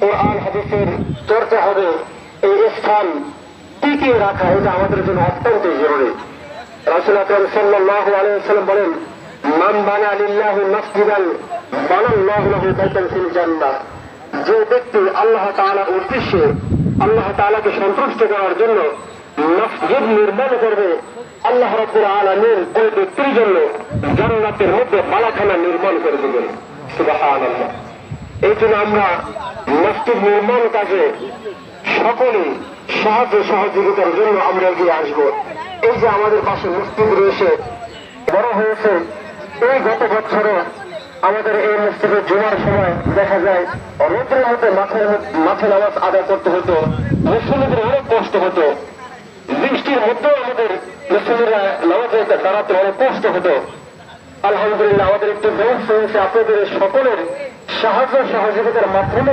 কোরআন হাদিসের চর্চা হবে, এই স্থান টিকিয়ে রাখা এটা আমাদের জন্য অত্যন্ত জরুরি। রাসূল আকরাম সাল্লাল্লাহু আলাইহি ওয়াসাল্লাম বলেন, মান বানা লিল্লাহি মাসজিদান বানাল্লাহু লাহু বাইতান ফিল জান্নাহ। যে ব্যক্তি আল্লাহ তাআলার উদ্দেশ্যে, আল্লাহ তাআলাকে সন্তুষ্ট করার জন্য মসজিদ নির্মাণ করবে, আল্লাহ রাব্বুল আলামিন ওই ব্যক্তির জন্য জান্নাতের মধ্যে বালাখানা নির্মাণ করে দেবেন। সুবহানাল্লাহ। এই জন্য আমরা মসজিদ নির্মাণ কাজে সকলে সাহায্য সহযোগিতার জন্য আমরা এগিয়ে আসবো। এই যে আমাদের পাশে মসজিদ রয়েছে, বড় হয়েছে, এই গত বছরে আমাদের এই মসজিদে জুমার সময় দেখা যায় রোদ্রের মধ্যে মাঠে নামাজ আদায় করতে হতো, মুসলিমদের অনেক কষ্ট হতো। বৃষ্টির মধ্যেও আমাদের মুসলিমরা নামাজে দাঁড়াতে অনেক কষ্ট হতো। আলহামদুলিল্লাহ আমাদের একটু ব্যবস্থা হয়েছে আপনাদের সকলের সাহায্য সহযোগিতার মাধ্যমে।